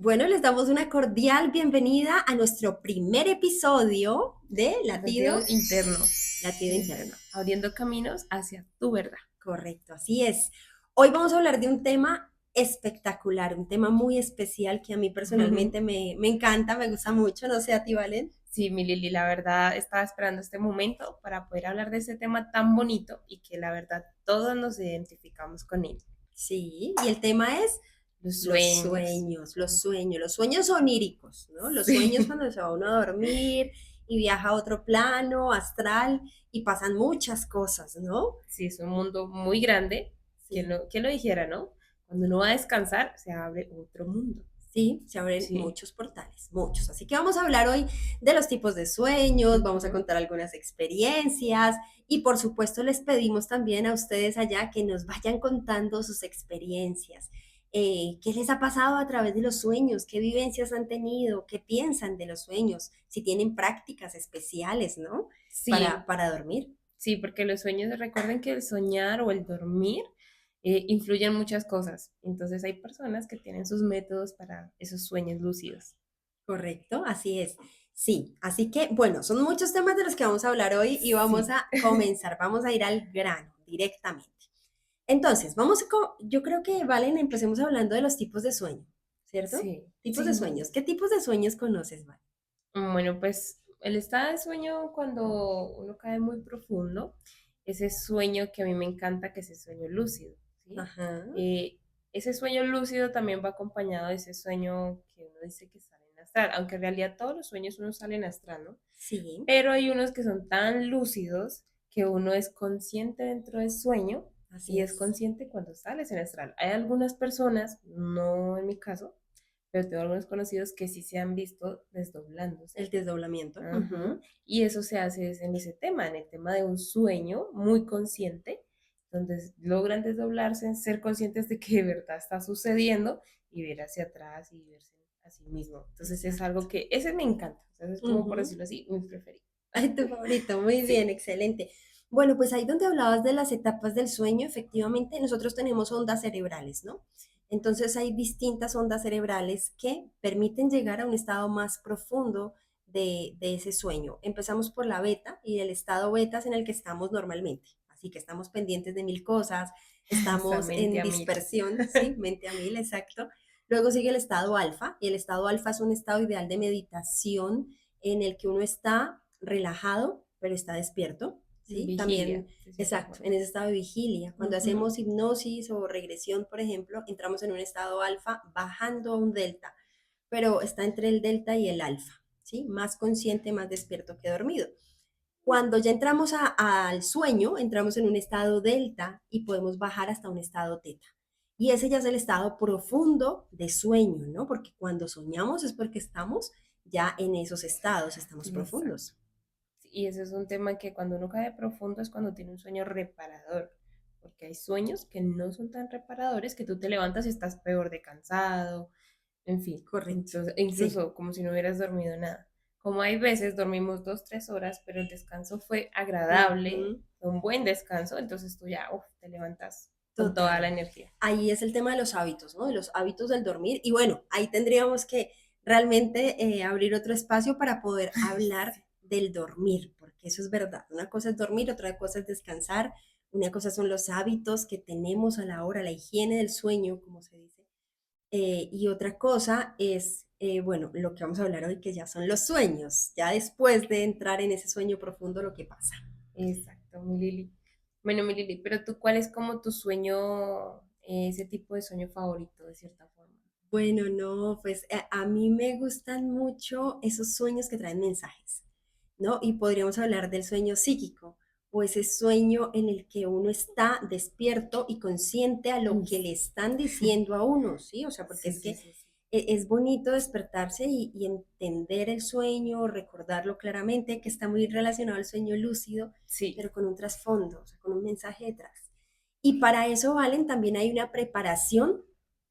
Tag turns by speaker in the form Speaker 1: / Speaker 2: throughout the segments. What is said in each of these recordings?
Speaker 1: Bueno, les damos una cordial bienvenida a nuestro primer episodio de
Speaker 2: Latido
Speaker 1: Latido,
Speaker 2: interno,
Speaker 1: Latido Interno.
Speaker 2: abriendo caminos hacia tu verdad.
Speaker 1: Correcto, así es. Hoy vamos a hablar de un tema espectacular, un tema muy especial que a mí personalmente me encanta, me gusta mucho, no sé a ti, Valen.
Speaker 2: Sí, mi Lili, la verdad estaba esperando este momento para poder hablar de ese tema tan bonito y que la verdad todos nos identificamos con él.
Speaker 1: Sí, y el tema es
Speaker 2: Los
Speaker 1: los
Speaker 2: sueños.
Speaker 1: sueños, los sueños oníricos, ¿no? Los sueños
Speaker 2: Sí,
Speaker 1: cuando se va uno a dormir y viaja a otro plano astral y pasan muchas cosas, ¿no?
Speaker 2: sí, es un mundo muy grande.
Speaker 1: Sí.
Speaker 2: ¿Quién lo dijera, no? Cuando uno va a descansar, se abre otro mundo.
Speaker 1: Sí, se abren
Speaker 2: Sí.
Speaker 1: muchos portales, muchos. Así que vamos a hablar hoy de los tipos de sueños, vamos a
Speaker 2: Ujú.
Speaker 1: contar algunas experiencias y por supuesto les pedimos también a ustedes allá que nos vayan contando sus experiencias. ¿Qué les ha pasado a través de los sueños? ¿Qué vivencias han tenido? ¿Qué piensan de los sueños? Si tienen prácticas especiales, ¿no?
Speaker 2: Sí,
Speaker 1: Para dormir.
Speaker 2: sí, porque los sueños, recuerden que el soñar o el dormir influyen muchas cosas. Entonces hay personas que tienen sus métodos para esos sueños lúcidos.
Speaker 1: Correcto, así es. Sí, así que bueno, son muchos temas de los que vamos a hablar hoy y vamos
Speaker 2: Sí,
Speaker 1: a comenzar, vamos a ir al grano directamente. Entonces, yo creo que Valen, empecemos hablando de los tipos de sueño, ¿cierto?
Speaker 2: sí,
Speaker 1: Tipos de
Speaker 2: sí.
Speaker 1: sueños. ¿Qué tipos de sueños conoces, Valen?
Speaker 2: Bueno, pues el estado de sueño cuando uno cae muy profundo, ese sueño que a mí me encanta, que es el sueño lúcido, ¿sí?
Speaker 1: Ajá,
Speaker 2: Eh, ese sueño lúcido también va acompañado de ese sueño que uno dice que sale en astral, aunque en realidad todos los sueños uno sale en astral, ¿no?
Speaker 1: sí,
Speaker 2: Pero hay unos que son tan lúcidos que uno es consciente dentro del sueño
Speaker 1: así
Speaker 2: y es
Speaker 1: es.
Speaker 2: consciente cuando sales en astral. Hay algunas personas, no en mi caso, pero tengo algunos conocidos que sí se han visto desdoblándose.
Speaker 1: El desdoblamiento.
Speaker 2: Ajá.
Speaker 1: Ujú.
Speaker 2: Y eso se hace en ese tema, en el tema de un sueño muy consciente, donde logran desdoblarse, ser conscientes de que de verdad está sucediendo y ver hacia atrás y verse a sí mismo. Entonces es
Speaker 1: Exacto.
Speaker 2: algo que, ese me encanta, o sea, es como por
Speaker 1: Ujú.
Speaker 2: decirlo así, mi preferido.
Speaker 1: Ay, tu favorito, muy bien,
Speaker 2: Sí,
Speaker 1: excelente. Bueno, pues ahí donde hablabas de las etapas del sueño, efectivamente, nosotros tenemos ondas cerebrales, ¿no? Entonces hay distintas ondas cerebrales que permiten llegar a un estado más profundo de ese sueño. Empezamos por la beta y el estado beta es en el que estamos normalmente. Así que estamos pendientes de mil cosas,
Speaker 2: esa
Speaker 1: estamos
Speaker 2: mente
Speaker 1: en
Speaker 2: a mil.
Speaker 1: dispersión, ¿sí? Mente a mil, exacto. Luego sigue el estado alfa y el estado alfa es un estado ideal de meditación en el que uno está relajado, pero está despierto, ¿sí?
Speaker 2: Vigilia,
Speaker 1: También,
Speaker 2: de cierta
Speaker 1: exacto,
Speaker 2: forma.
Speaker 1: en ese estado de vigilia. Cuando
Speaker 2: Ujú.
Speaker 1: hacemos hipnosis o regresión, por ejemplo, entramos en un estado alfa bajando a un delta, pero está entre el delta y el alfa, ¿sí? Más consciente, más despierto que dormido. Cuando ya entramos al sueño, entramos en un estado delta y podemos bajar hasta un estado teta. Y ese ya es el estado profundo de sueño, ¿no? Porque cuando soñamos es porque estamos ya en esos estados, estamos
Speaker 2: Exacto.
Speaker 1: profundos.
Speaker 2: Y ese es un tema que cuando uno cae profundo es cuando tiene un sueño reparador, porque hay sueños que no son tan reparadores que tú te levantas y estás peor de cansado, en fin,
Speaker 1: Correcto.
Speaker 2: entonces,
Speaker 1: Sí.
Speaker 2: incluso como si no hubieras dormido nada. Como hay veces dormimos 2, 3 horas, pero el descanso fue agradable,
Speaker 1: Ujú.
Speaker 2: fue un buen descanso, entonces tú ya uf, te levantas con toda la
Speaker 1: Total.
Speaker 2: energía.
Speaker 1: Ahí es el tema de los hábitos, ¿no? De los hábitos del dormir. Y bueno, ahí tendríamos que realmente abrir otro espacio para poder hablar
Speaker 2: Sí,
Speaker 1: del dormir, porque eso es verdad. Una cosa es dormir, otra cosa es descansar, una cosa son los hábitos que tenemos a la hora, la higiene del sueño, como se dice. Y otra cosa es, bueno, lo que vamos a hablar hoy, que ya son los sueños, ya después de entrar en ese sueño profundo, lo que pasa.
Speaker 2: exacto, mi Lili. Bueno, mi Lili, pero tú, ¿cuál es como tu sueño, ese tipo de sueño favorito, de cierta forma?
Speaker 1: Bueno, no, pues a mí me gustan mucho esos sueños que traen mensajes, ¿no? Y podríamos hablar del sueño psíquico, o ese sueño en el que uno está despierto y consciente a lo
Speaker 2: Uy,
Speaker 1: que le
Speaker 2: sí.
Speaker 1: están diciendo a uno, ¿sí? O sea, porque
Speaker 2: Sí,
Speaker 1: es
Speaker 2: sí,
Speaker 1: que
Speaker 2: sí, sí.
Speaker 1: es bonito despertarse y entender el sueño, recordarlo claramente, que está muy relacionado al sueño lúcido,
Speaker 2: Sí,
Speaker 1: pero con un trasfondo, o sea, con un mensaje detrás. Y para eso, Valen, también hay una preparación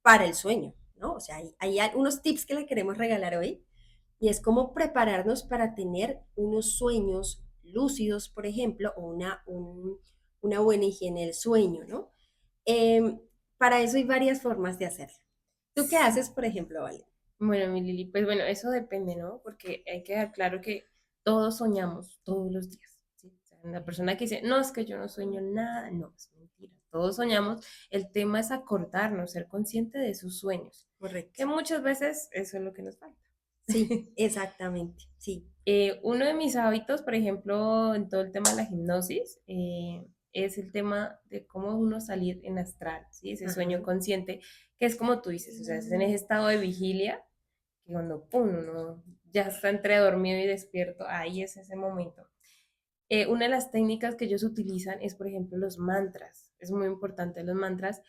Speaker 1: para el sueño, ¿no? O sea, hay unos tips que le queremos regalar hoy y es cómo prepararnos para tener unos sueños lúcidos, por ejemplo, o una buena higiene del sueño, ¿no? Eh, para eso hay varias formas de hacerlo. ¿Tú qué
Speaker 2: sí.
Speaker 1: haces, por ejemplo, Valen?
Speaker 2: Bueno, mi Lili, pues bueno, eso depende, ¿no? Porque hay que dar claro que todos soñamos todos los días, ¿sí? O sea, la persona que dice, no, es que yo no sueño nada, no, es mentira. Todos soñamos. El tema es acordarnos, ser consciente de sus sueños,
Speaker 1: Correcto.
Speaker 2: que muchas veces eso es lo que nos falta.
Speaker 1: Sí, exactamente. Sí.
Speaker 2: Uno de mis hábitos, por ejemplo, en todo el tema de la hipnosis, es el tema de cómo uno salir en astral, ¿sí? Ese sueño
Speaker 1: Ajá.
Speaker 2: consciente, que es como tú dices, o sea, es en ese estado de vigilia, que cuando pum, uno ya está entre dormido y despierto, ahí es ese momento. Una de las técnicas que ellos utilizan es, por ejemplo, los mantras. Es muy importante los mantras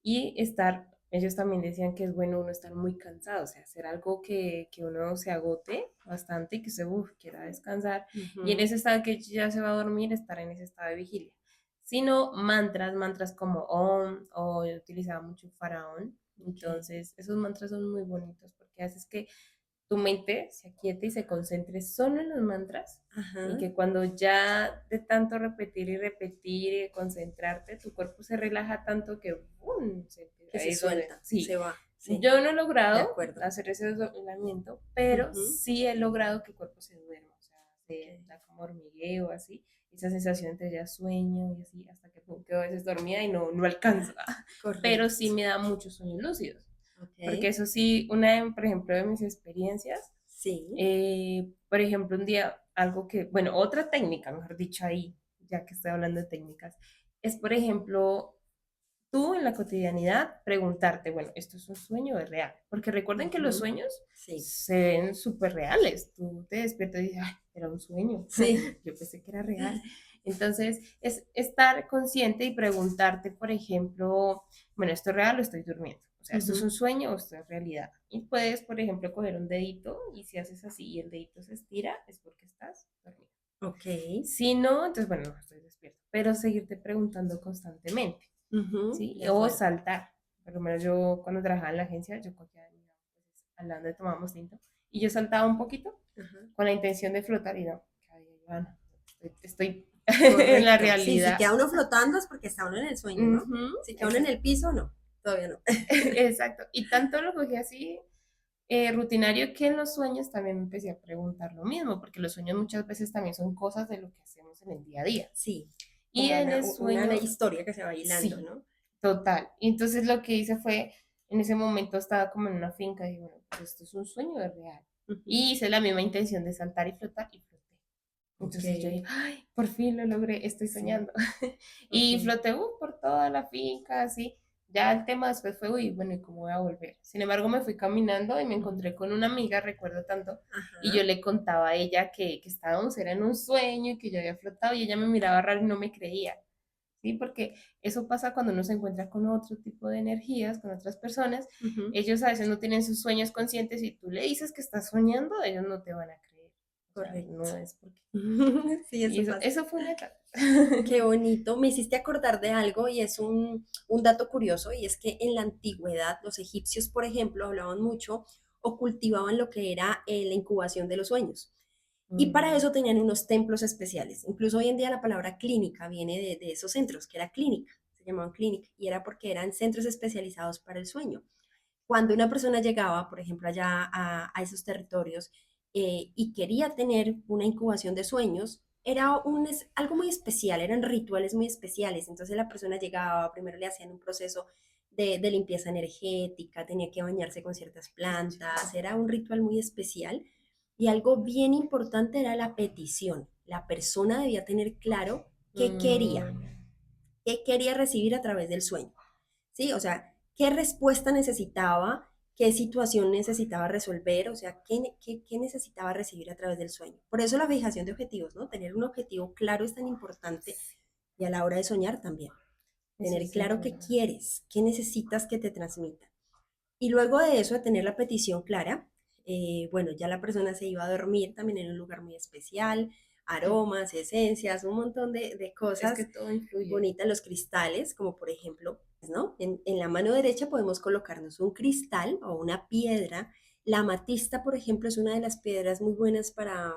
Speaker 2: y estar, ellos también decían que es bueno uno estar muy cansado, o sea, hacer algo que uno se agote bastante y que se quiera descansar. Y en
Speaker 1: Ujú.
Speaker 2: ese estado que ya se va a dormir, estar en ese estado de vigilia. Sino mantras, mantras como Om, o yo utilizaba mucho Faraón.
Speaker 1: Ok.
Speaker 2: Entonces, esos mantras son muy bonitos porque haces que tu mente se aquiete y se concentre solo en los mantras y
Speaker 1: Ajá.
Speaker 2: que cuando ya de tanto repetir y concentrarte, tu cuerpo se relaja tanto que ¡bum!
Speaker 1: Que se
Speaker 2: Ahí es donde,
Speaker 1: suelta,
Speaker 2: sí,
Speaker 1: se va. Sí,
Speaker 2: yo no he
Speaker 1: de
Speaker 2: logrado
Speaker 1: acuerdo.
Speaker 2: hacer ese doblamiento, pero
Speaker 1: Ujú.
Speaker 2: sí he logrado que el cuerpo se duerma, o sea,
Speaker 1: Ok.
Speaker 2: se da como hormigueo, así, esa sensación entre ya sueño y así, hasta que pum, quedo a veces dormida y no alcanzo, pero sí
Speaker 1: Correcto.
Speaker 2: me da muchos sueños lúcidos. Porque
Speaker 1: Ok.
Speaker 2: eso sí, una, por ejemplo, de mis experiencias,
Speaker 1: Sí.
Speaker 2: por ejemplo, un día, algo que, bueno, otra técnica, mejor dicho, ahí, ya que estoy hablando de técnicas, es, por ejemplo, tú en la cotidianidad preguntarte, bueno, ¿esto es un sueño o es real? Porque recuerden que los
Speaker 1: Ujú.
Speaker 2: sueños
Speaker 1: Sí.
Speaker 2: se ven súper reales. Tú te despiertas y dices, ay, era un sueño.
Speaker 1: Sí.
Speaker 2: Yo pensé que era real. Entonces, es estar consciente y preguntarte, por ejemplo, bueno, ¿esto es real o estoy durmiendo? O sea, ¿esto es
Speaker 1: Ujú.
Speaker 2: un sueño o esto es realidad? Y puedes, por ejemplo, coger un dedito y si haces así y el dedito se estira, es porque estás dormido.
Speaker 1: Ok.
Speaker 2: Si no, entonces, bueno, no estoy despierto. Pero seguirte preguntando constantemente.
Speaker 1: Ujú.
Speaker 2: ¿Sí?
Speaker 1: De
Speaker 2: O
Speaker 1: acuerdo.
Speaker 2: saltar. Por lo menos yo cuando trabajaba en la agencia, yo cogía, digamos, pues, al lado donde tomábamos tinto, y yo saltaba un poquito
Speaker 1: Ajá.
Speaker 2: con la intención de flotar y no, ay, Ivana, estoy en la
Speaker 1: Correcto. Sí, si
Speaker 2: realidad.
Speaker 1: queda uno flotando es porque está uno en el sueño, ¿no?
Speaker 2: Ujú,
Speaker 1: Si queda uno en
Speaker 2: exacto,
Speaker 1: el piso, no. Todavía no.
Speaker 2: exacto. Y tanto lo cogí así rutinario que en los sueños también me empecé a preguntar lo mismo, porque los sueños muchas veces también son cosas de lo que hacemos en el día a día.
Speaker 1: Sí.
Speaker 2: Y
Speaker 1: Como
Speaker 2: en el
Speaker 1: una
Speaker 2: sueño,
Speaker 1: historia que se va hilando,
Speaker 2: sí,
Speaker 1: ¿no?
Speaker 2: total. Y entonces lo que hice fue, en ese momento estaba como en una finca y dije, bueno, pues esto es un sueño de real.
Speaker 1: Ujú.
Speaker 2: Y hice la misma intención de saltar y flotar y floté.
Speaker 1: Ok.
Speaker 2: Entonces yo dije, ay, por fin lo logré, estoy
Speaker 1: Sí.
Speaker 2: soñando.
Speaker 1: Ok.
Speaker 2: Y floté por toda la finca, así. Ya el tema después fue, uy, bueno, ¿y cómo voy a volver? Sin embargo, me fui caminando y me encontré con una amiga, recuerdo tanto, y yo
Speaker 1: Ajá.
Speaker 2: le contaba a ella que estábamos, era en un sueño y que yo había flotado y ella me miraba raro y no me creía. ¿Sí? Porque eso pasa cuando uno se encuentra con otro tipo de energías, con otras personas.
Speaker 1: Ujú.
Speaker 2: Ellos a veces no tienen sus sueños conscientes y tú le dices que estás soñando, ellos no te van a creer. O sea,
Speaker 1: Correcto.
Speaker 2: no es porque...
Speaker 1: Sí,
Speaker 2: Y
Speaker 1: eso
Speaker 2: eso,
Speaker 1: pasa.
Speaker 2: eso fue una etapa.
Speaker 1: Qué bonito. Me hiciste acordar de algo y es un dato curioso y es que en la antigüedad los egipcios, por ejemplo, hablaban mucho o cultivaban lo que era la incubación de los sueños. Y para
Speaker 2: Mm,
Speaker 1: eso tenían unos templos especiales. Incluso hoy en día la palabra clínica viene de esos centros, que era clínica, se llamaban clínica, y era porque eran centros especializados para el sueño. Cuando una persona llegaba, por ejemplo, allá a esos territorios y quería tener una incubación de sueños, era algo muy especial, eran rituales muy especiales. Entonces la persona llegaba, primero le hacían un proceso de limpieza energética, tenía que bañarse con ciertas
Speaker 2: qué
Speaker 1: plantas,
Speaker 2: chévere.
Speaker 1: era un ritual muy especial. Y algo bien importante era la petición. La persona debía tener claro
Speaker 2: Mm,
Speaker 1: qué quería recibir a través del sueño. ¿Sí? O sea, qué respuesta necesitaba, qué situación necesitaba resolver, o sea, qué necesitaba recibir a través del sueño. Por eso la fijación de objetivos, ¿no? Tener un objetivo claro es tan importante y a la hora de soñar también.
Speaker 2: eso
Speaker 1: Tener
Speaker 2: sí es
Speaker 1: claro qué
Speaker 2: verdad.
Speaker 1: quieres, qué necesitas que te transmita. Y luego de eso, de tener la petición clara, bueno, ya la persona se iba a dormir también en un lugar muy especial, aromas, esencias, un montón de
Speaker 2: Es que
Speaker 1: cosas
Speaker 2: todo influye.
Speaker 1: bonitas, los cristales, como por ejemplo, pues, ¿no? En la mano derecha podemos colocarnos un cristal o una piedra. La amatista, por ejemplo, es una de las piedras muy buenas para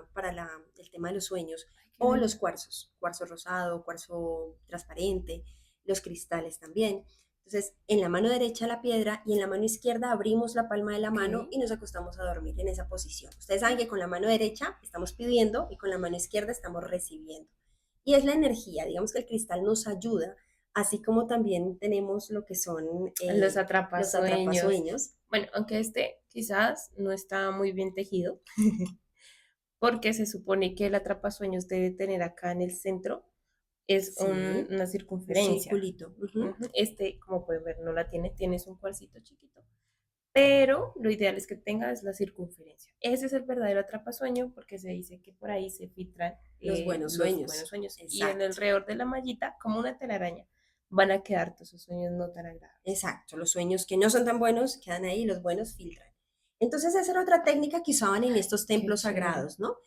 Speaker 1: el tema de los sueños,
Speaker 2: Ay, qué
Speaker 1: o los
Speaker 2: bonito.
Speaker 1: cuarzos, cuarzo rosado, cuarzo transparente, los cristales también. Entonces, en la mano derecha la piedra y en la mano izquierda abrimos la palma de la
Speaker 2: Ok.
Speaker 1: mano y nos acostamos a dormir en esa posición. Ustedes saben que con la mano derecha estamos pidiendo y con la mano izquierda estamos recibiendo. Y es la energía, digamos que el cristal nos ayuda, así como también tenemos lo que son
Speaker 2: Los
Speaker 1: los
Speaker 2: atrapasueños.
Speaker 1: atrapasueños.
Speaker 2: Bueno, aunque este quizás no está muy bien tejido, porque se supone que el atrapasueños debe tener acá en el centro es
Speaker 1: Sí,
Speaker 2: una
Speaker 1: un
Speaker 2: circunferencia.
Speaker 1: circulito. Ujú.
Speaker 2: Ujú. Este, como pueden ver, no la tiene, tienes un cuarcito chiquito. Pero lo ideal es que tengas la circunferencia. Ese es el verdadero atrapasueño porque se dice que por ahí se filtran
Speaker 1: Los buenos
Speaker 2: los buenos
Speaker 1: sueños.
Speaker 2: sueños. Y en el
Speaker 1: Exacto.
Speaker 2: alrededor de la mallita, como una telaraña, van a quedar todos esos sueños no tan agradables.
Speaker 1: Exacto, los sueños que no son tan buenos quedan ahí, los buenos filtran. Entonces esa era otra técnica que usaban en estos
Speaker 2: Qué
Speaker 1: templos
Speaker 2: chévere.
Speaker 1: sagrados, ¿no?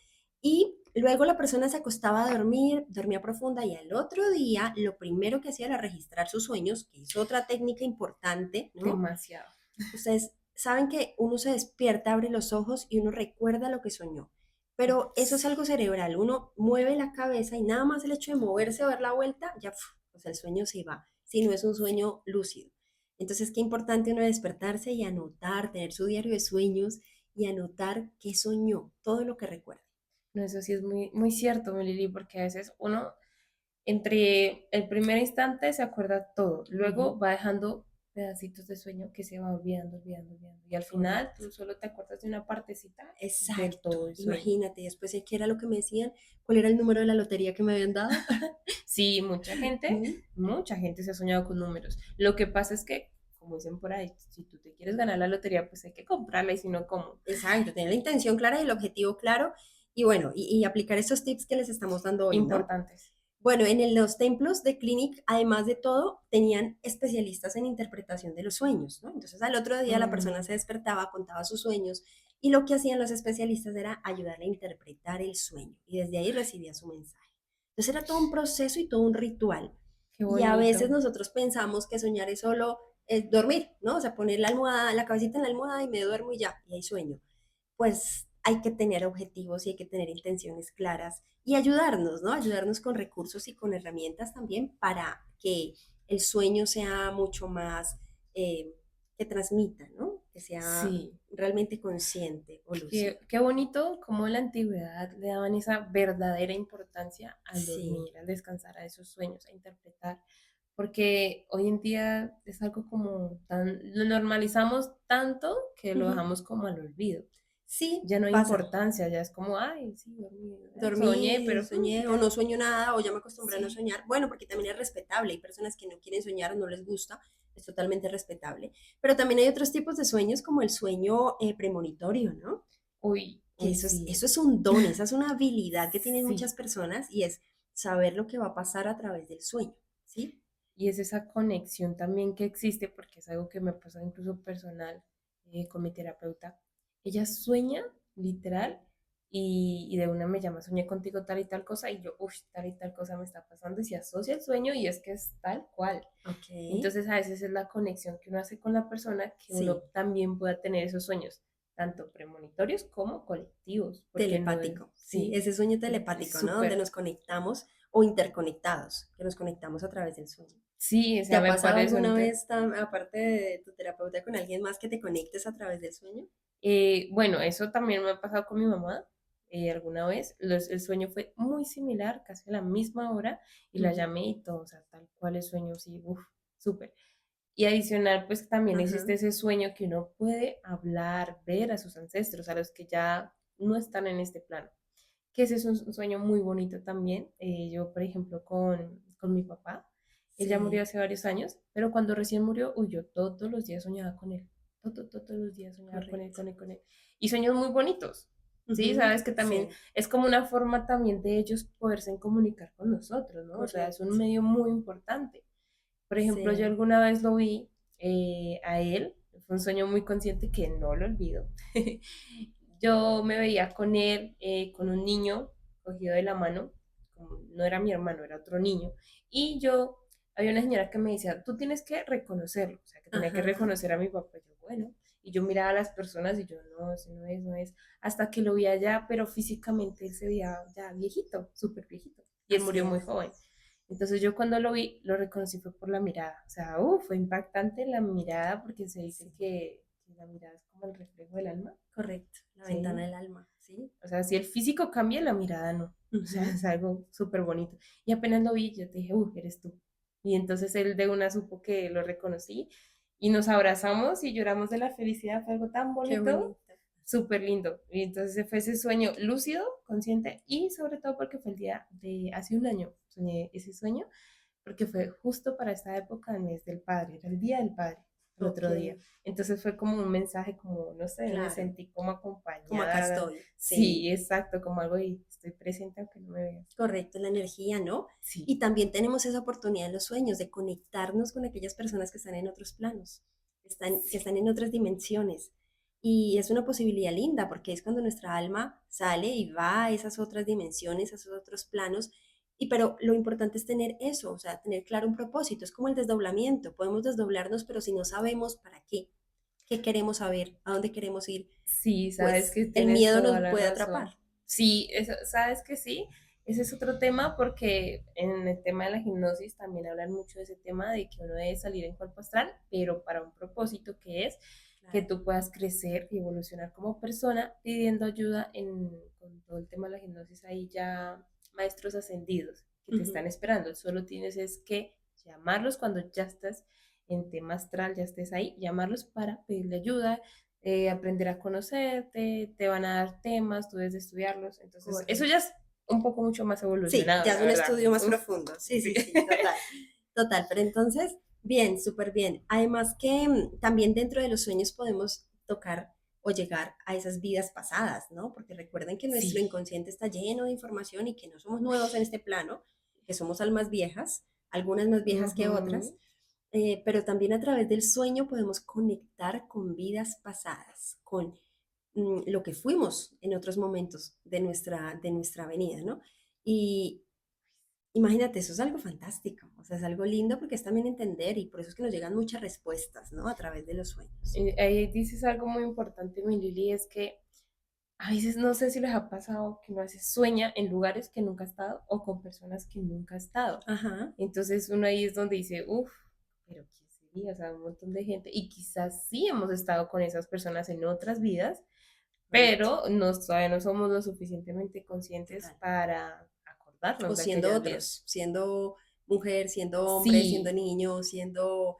Speaker 1: Y luego la persona se acostaba a dormir, dormía profunda y al otro día lo primero que hacía era registrar sus sueños, que es otra técnica importante, ¿no?
Speaker 2: Demasiado.
Speaker 1: Ustedes saben que uno se despierta, abre los ojos y uno recuerda lo que soñó. Pero eso es
Speaker 2: Sí.
Speaker 1: algo cerebral. Uno mueve la cabeza y nada más el hecho de moverse o dar la vuelta, ya, pues el sueño se va. Si no es un
Speaker 2: Sí.
Speaker 1: sueño lúcido. Entonces, qué importante uno despertarse y anotar, tener su diario de sueños y anotar qué soñó, todo lo que recuerda.
Speaker 2: No, eso sí es muy, muy cierto, mi Lili, porque a veces uno entre el primer instante se acuerda todo, luego
Speaker 1: Ujú.
Speaker 2: va dejando pedacitos de sueño que se va olvidando, olvidando, olvidando. Y al final
Speaker 1: Correcto.
Speaker 2: tú solo te acuerdas de una partecita de
Speaker 1: Exacto.
Speaker 2: todo el sueño.
Speaker 1: Imagínate, después de qué era lo que me decían, cuál era el número de la lotería que me habían dado.
Speaker 2: Sí,
Speaker 1: ¿Mm?
Speaker 2: mucha gente se ha soñado con números. Lo que pasa es que, como dicen por ahí, si tú te quieres ganar la lotería, pues hay que comprarla y si no, ¿cómo?
Speaker 1: Exacto, tener la intención clara y el objetivo claro y bueno, y aplicar esos tips que les estamos dando hoy, ¿no?
Speaker 2: Importantes.
Speaker 1: Bueno, en los templos de Clinic, además de todo, tenían especialistas en interpretación de los sueños, ¿no? Entonces al otro día la persona
Speaker 2: Mm,
Speaker 1: se despertaba, contaba sus sueños y lo que hacían los especialistas era ayudarle a interpretar el sueño y desde ahí recibía su mensaje. Entonces era todo un proceso y todo un ritual.
Speaker 2: qué
Speaker 1: Y a veces
Speaker 2: bonito.
Speaker 1: nosotros pensamos que soñar es solo dormir, ¿no? O sea, poner la almohada, la cabecita en la almohada y me duermo y ya, y hay sueño. Pues hay que tener objetivos y hay que tener intenciones claras y ayudarnos, ¿no? Ayudarnos con recursos y con herramientas también para que el sueño sea mucho más, que transmita, ¿no? Que sea
Speaker 2: Sí.
Speaker 1: realmente consciente o lúcido.
Speaker 2: Qué bonito cómo en la antigüedad le daban esa verdadera importancia al
Speaker 1: Sí.
Speaker 2: dormir, al descansar, a esos sueños, a interpretar, porque hoy en día es algo como tan, lo normalizamos tanto que lo
Speaker 1: Ujú.
Speaker 2: dejamos como al olvido.
Speaker 1: Sí,
Speaker 2: Ya no hay
Speaker 1: pasa.
Speaker 2: importancia, ya es como, ay, sí, dormí, soñé,
Speaker 1: Dormí,
Speaker 2: pero
Speaker 1: soñé o
Speaker 2: ya,
Speaker 1: no sueño nada o ya me acostumbré a no
Speaker 2: sí.
Speaker 1: soñar. Bueno, porque también es respetable. Hay personas que no quieren soñar o no les gusta. Es totalmente respetable. Pero también hay otros tipos de sueños como el sueño premonitorio, ¿no?
Speaker 2: Uy,
Speaker 1: Que
Speaker 2: uy, sí,
Speaker 1: eso es un don, esa es una habilidad que tienen
Speaker 2: sí.
Speaker 1: muchas personas y es saber lo que va a pasar a través del sueño, ¿sí?
Speaker 2: Y es esa conexión también que existe, porque es algo que me ha pasado incluso personal con mi terapeuta. Ella sueña, literal, y de una me llama, soñé contigo tal y tal cosa, y yo, uff, tal y tal cosa me está pasando, y se asocia el sueño y es que es tal cual.
Speaker 1: Ok,
Speaker 2: Entonces a veces es la conexión que uno hace con la persona que uno
Speaker 1: sí,
Speaker 2: también pueda tener esos sueños, tanto premonitorios como colectivos, porque no es,
Speaker 1: telepático, sí,
Speaker 2: sí,
Speaker 1: ese sueño
Speaker 2: es
Speaker 1: telepático, ¿no? Donde
Speaker 2: súper,
Speaker 1: nos conectamos o interconectados, que nos conectamos a través del sueño.
Speaker 2: sí, o
Speaker 1: ¿Te
Speaker 2: sea,
Speaker 1: ha
Speaker 2: me
Speaker 1: pasado
Speaker 2: parece
Speaker 1: alguna
Speaker 2: un,
Speaker 1: vez, aparte de tu terapeuta, con alguien más que te conectes a través del sueño?
Speaker 2: Bueno, eso también me ha pasado con mi mamá alguna vez. El sueño fue muy similar, casi a la misma hora, y la
Speaker 1: Ujú.
Speaker 2: llamé y todo, o sea, tal cual el sueño, sí, uff, súper. Y adicional, pues también
Speaker 1: Ajá.
Speaker 2: existe ese sueño que uno puede hablar, ver a sus ancestros, a los que ya no están en este plano. Que ese es un sueño muy bonito también. Yo, por ejemplo, con mi papá, él ya murió
Speaker 1: Sí.
Speaker 2: hace varios años, pero cuando recién murió, uy, yo todos los días soñaba con él. Todos los días soñaba con él,
Speaker 1: Correcto.
Speaker 2: con él, con él. Y sueños muy bonitos. Sí,
Speaker 1: Ujú.
Speaker 2: sabes que también
Speaker 1: Sí,
Speaker 2: es como una forma también de ellos poderse comunicar con nosotros, ¿no? O sea, es un
Speaker 1: correcto.
Speaker 2: medio muy importante. Por ejemplo, yo
Speaker 1: Sí.
Speaker 2: alguna vez lo vi a él, fue un sueño muy consciente que no lo olvido. Yo me veía con él, con un niño cogido de la mano, no era mi hermano, era otro niño, y yo, había una señora que me decía, tú tienes que reconocerlo, o sea, que tenía que
Speaker 1: Ajá.
Speaker 2: reconocer a mi papá, y yo, bueno, y yo miraba a las personas y yo, no, ese no es, no es, hasta que lo vi allá, pero físicamente él se veía ya viejito, súper viejito, y él
Speaker 1: Así
Speaker 2: murió muy
Speaker 1: es.
Speaker 2: joven. Entonces yo cuando lo vi, lo reconocí fue por la mirada. O sea, fue impactante la mirada porque se dice
Speaker 1: Sí,
Speaker 2: que la mirada es como el reflejo del alma.
Speaker 1: correcto, la ventana
Speaker 2: Sí.
Speaker 1: del alma, ¿sí?
Speaker 2: O sea, si el físico cambia, la mirada no. O sea,
Speaker 1: Ujú.
Speaker 2: es algo súper bonito. Y apenas lo vi, yo te dije, eres tú. Y entonces él de una supo que lo reconocí y nos abrazamos y lloramos de la felicidad. Fue algo tan
Speaker 1: Qué
Speaker 2: bonito,
Speaker 1: bonito.
Speaker 2: súper lindo. Y entonces fue ese sueño lúcido, consciente y sobre todo porque fue el día de hace un año. Soñé ese sueño porque fue justo para esta época del mes del padre, era el día del padre, el
Speaker 1: Ok,
Speaker 2: otro día. Entonces fue como un mensaje, como, no sé, me
Speaker 1: claro,
Speaker 2: sentí como
Speaker 1: como acá
Speaker 2: acompañada.
Speaker 1: estoy, sí.
Speaker 2: Sí, exacto, como algo y estoy presente aunque no me veas.
Speaker 1: Correcto, la energía, ¿no?
Speaker 2: Sí,
Speaker 1: Y también tenemos esa oportunidad en los sueños de conectarnos con aquellas personas que están en otros planos, que
Speaker 2: sí,
Speaker 1: están en otras dimensiones. Y es una posibilidad linda porque es cuando nuestra alma sale y va a esas otras dimensiones, a esos otros planos. Y pero lo importante es tener eso, o sea, tener claro un propósito. Es como el desdoblamiento. Podemos desdoblarnos, pero si no sabemos para qué, qué queremos saber, a dónde queremos ir,
Speaker 2: sí, sabes
Speaker 1: pues
Speaker 2: que
Speaker 1: el
Speaker 2: tienes
Speaker 1: miedo
Speaker 2: toda
Speaker 1: nos
Speaker 2: la
Speaker 1: puede
Speaker 2: razón.
Speaker 1: atrapar.
Speaker 2: Sí, eso, sabes que sí. Ese es otro tema porque en el tema de la hipnosis también hablan mucho de ese tema de que uno debe salir en cuerpo astral, pero para un propósito que es que
Speaker 1: Claro.
Speaker 2: tú puedas crecer y evolucionar como persona pidiendo ayuda con todo el tema de la hipnosis. Hay ya maestros ascendidos que te
Speaker 1: Ujú.
Speaker 2: están esperando. Solo tienes es que llamarlos cuando ya estás en tema astral, ya estés ahí, llamarlos para pedirle ayuda, aprender a conocerte, te van a dar temas, tú debes de estudiarlos. Entonces, eso ya
Speaker 1: Correcto.
Speaker 2: es un poco mucho más
Speaker 1: Sí,
Speaker 2: evolucionado,
Speaker 1: ya es
Speaker 2: la
Speaker 1: un
Speaker 2: verdad.
Speaker 1: estudio más
Speaker 2: Uf,
Speaker 1: profundo. Sí,
Speaker 2: sí.
Speaker 1: sí, sí, total. Total, pero entonces, bien, súper bien. Además que también dentro de los sueños podemos tocar o llegar a esas vidas pasadas, ¿no? Porque recuerden que nuestro
Speaker 2: Sí.
Speaker 1: inconsciente está lleno de información y que no somos nuevos en este plano, que somos almas viejas, algunas más viejas que otras,
Speaker 2: Ujú.
Speaker 1: pero también a través del sueño podemos conectar con vidas pasadas, con lo que fuimos en otros momentos de nuestra venida, ¿no? Y imagínate, eso es algo fantástico, o sea, es algo lindo porque es también entender y por eso es que nos llegan muchas respuestas, ¿no? A través de los sueños.
Speaker 2: Ahí dices algo muy importante, mi Lili, es que a veces no sé si les ha pasado que uno a veces sueña en lugares que nunca ha estado o con personas que nunca ha estado.
Speaker 1: Ajá,
Speaker 2: Entonces uno ahí es donde dice, uff, pero ¿quién sería? O sea, un montón de gente. Y quizás sí hemos estado con esas personas en otras vidas,
Speaker 1: correcto,
Speaker 2: pero todavía no somos lo suficientemente conscientes
Speaker 1: total.
Speaker 2: para
Speaker 1: O
Speaker 2: acordarnos de
Speaker 1: siendo
Speaker 2: aquellas vidas.
Speaker 1: otros, siendo mujer, siendo hombre, siendo
Speaker 2: Sí,
Speaker 1: niño, siendo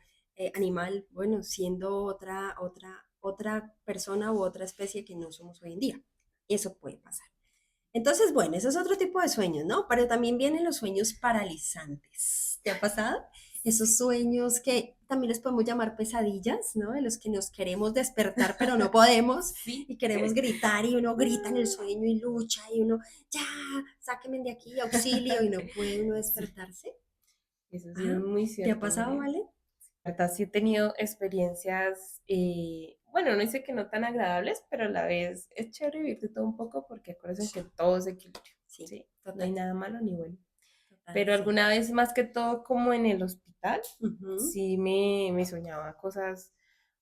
Speaker 1: animal, bueno, siendo otra persona u otra especie que no somos hoy en día. Eso puede pasar. Entonces, bueno, eso es otro tipo de sueños, ¿no? Pero también vienen los sueños paralizantes. ¿Te ha pasado? Esos sueños que también les podemos llamar pesadillas, ¿no? De los que nos queremos despertar, pero no podemos
Speaker 2: sí.
Speaker 1: y queremos gritar y uno grita en el sueño y lucha y uno, ya, sáquenme de aquí, auxilio, y no puede uno
Speaker 2: Sí,
Speaker 1: despertarse.
Speaker 2: eso sí es
Speaker 1: Ajá.
Speaker 2: muy
Speaker 1: ¿Te ha
Speaker 2: cierto,
Speaker 1: pasado,
Speaker 2: Mile.
Speaker 1: Vale?
Speaker 2: La verdad sí he tenido experiencias, bueno, no dice que no tan agradables, pero a la vez es chévere vivir de todo un poco porque acuérdense que todo es equilibrio,
Speaker 1: Sí,
Speaker 2: ¿sí? No hay
Speaker 1: total,
Speaker 2: nada malo ni bueno.
Speaker 1: total,
Speaker 2: Pero
Speaker 1: sí.
Speaker 2: alguna vez más que todo como en el hospital,
Speaker 1: Ujú.
Speaker 2: sí me soñaba cosas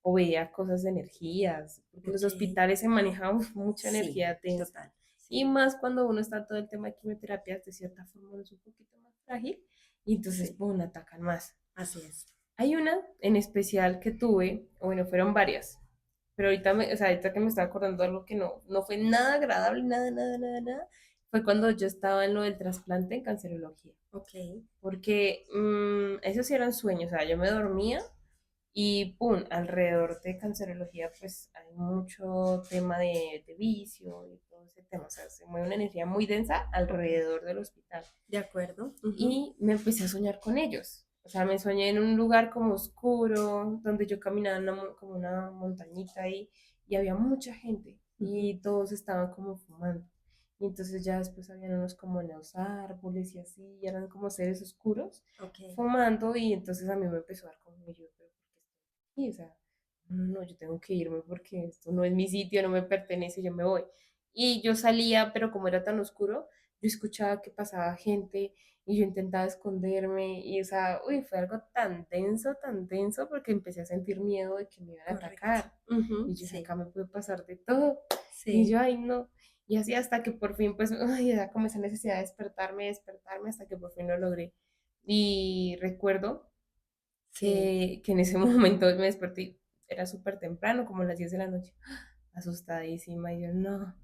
Speaker 2: o veía cosas de energías, porque los
Speaker 1: Ok,
Speaker 2: hospitales se maneja mucha
Speaker 1: sí,
Speaker 2: energía densa.
Speaker 1: total,
Speaker 2: Y
Speaker 1: sí,
Speaker 2: más cuando uno está todo el tema de quimioterapias, de cierta forma uno es un poquito más frágil y entonces,
Speaker 1: sí,
Speaker 2: ¡pum!, atacan más.
Speaker 1: así es.
Speaker 2: Hay una en especial que tuve, o bueno, fueron varias, pero ahorita, o sea, ahorita que me estaba acordando de algo que no fue nada agradable, nada, nada, nada, nada, fue cuando yo estaba en lo del trasplante en cancerología,
Speaker 1: Ok,
Speaker 2: porque esos sí eran sueños, o sea, yo me dormía y pum, alrededor de cancerología pues hay mucho tema de vicio y todo ese tema, o sea, se mueve una energía muy densa
Speaker 1: ok.
Speaker 2: alrededor del hospital
Speaker 1: De acuerdo. Ujú.
Speaker 2: y me empecé a soñar con ellos. O sea, me soñé en un lugar como oscuro, donde yo caminaba en como una montañita ahí y había mucha gente
Speaker 1: Ujú.
Speaker 2: y todos estaban como fumando. Y entonces ya después habían unos como en los árboles y así, y eran como seres oscuros
Speaker 1: Ok,
Speaker 2: fumando y entonces a mí me empezó a dar como yo, pero ¿por qué estoy aquí? O sea, no, yo tengo que irme porque esto no es mi sitio, no me pertenece, yo me voy. Y yo salía, pero como era tan oscuro, yo escuchaba que pasaba gente y yo intentaba esconderme y, o sea, uy, fue algo tan denso, porque empecé a sentir miedo de que me iban a
Speaker 1: correcto.
Speaker 2: atacar.
Speaker 1: Ujú,
Speaker 2: Y yo dije,
Speaker 1: sí,
Speaker 2: acá me puede pasar de todo. Y yo,
Speaker 1: sí,
Speaker 2: ay, no. Y así hasta que por fin, pues, ay, era como esa necesidad de despertarme, hasta que por fin lo logré. Y recuerdo
Speaker 1: Sí,
Speaker 2: que en ese momento me desperté, era súper temprano, como las 10 de la noche, asustadísima, y yo no,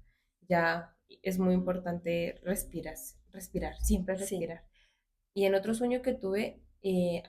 Speaker 2: ya es muy importante respirar, respirar, siempre
Speaker 1: sí.
Speaker 2: respirar. Y en otro sueño que tuve,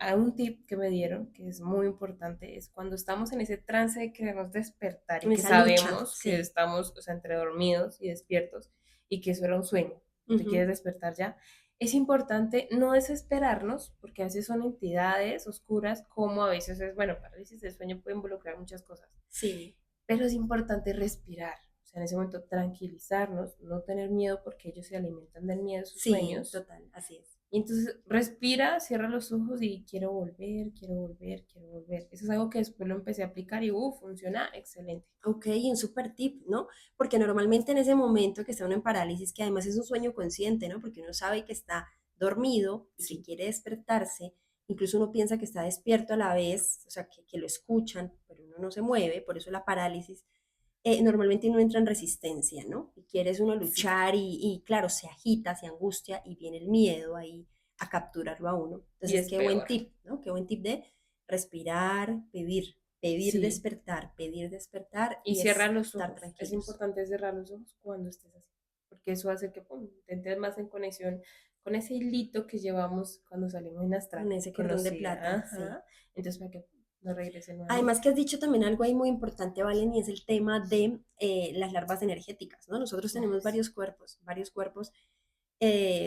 Speaker 2: a un tip que me dieron, que es muy importante, es cuando estamos en ese trance de queremos despertar y
Speaker 1: En
Speaker 2: que
Speaker 1: esa lucha,
Speaker 2: sabemos que
Speaker 1: sí.
Speaker 2: estamos, o sea, entre dormidos y despiertos y que eso era un sueño, te
Speaker 1: Ujú.
Speaker 2: quieres despertar ya. Es importante no desesperarnos, porque a veces son entidades oscuras, como a veces es, bueno, parálisis del sueño puede involucrar muchas cosas,
Speaker 1: Sí,
Speaker 2: pero es importante respirar, o sea, en ese momento tranquilizarnos, no tener miedo porque ellos se alimentan del miedo de sus
Speaker 1: sí,
Speaker 2: sueños.
Speaker 1: total, así es.
Speaker 2: Y entonces respira, cierra los ojos y quiero volver, quiero volver, quiero volver. Eso es algo que después lo empecé a aplicar y funciona excelente.
Speaker 1: Ok, un super tip, ¿no? Porque normalmente en ese momento que está uno en parálisis, que además es un sueño consciente, ¿no? Porque uno sabe que está dormido y que
Speaker 2: Sí,
Speaker 1: quiere despertarse, incluso uno piensa que está despierto a la vez, o sea, que lo escuchan, pero uno no se mueve, por eso la parálisis. Normalmente uno entra en resistencia, ¿no? Y quieres uno
Speaker 2: sí,
Speaker 1: luchar y claro, se agita, se angustia y viene el miedo ahí a capturarlo a uno.
Speaker 2: y
Speaker 1: Entonces,
Speaker 2: es
Speaker 1: qué buen
Speaker 2: peor.
Speaker 1: tip, ¿no? Qué buen tip de respirar,
Speaker 2: Sí,
Speaker 1: pedir despertar
Speaker 2: y
Speaker 1: y
Speaker 2: cierra los
Speaker 1: estar
Speaker 2: ojos. Es
Speaker 1: tranquilos
Speaker 2: importante cerrar los ojos cuando estés así, porque eso hace que pum, te entres más en conexión con ese hilito que llevamos cuando salimos en astral,
Speaker 1: con ese cordón de
Speaker 2: conocida.
Speaker 1: plata, sí.
Speaker 2: Ajá. Entonces, para que no regrese
Speaker 1: Además
Speaker 2: nuevamente.
Speaker 1: que has dicho también algo ahí muy importante, Valen, y es el tema de las larvas energéticas, ¿no? Nosotros tenemos
Speaker 2: Sí,
Speaker 1: varios cuerpos.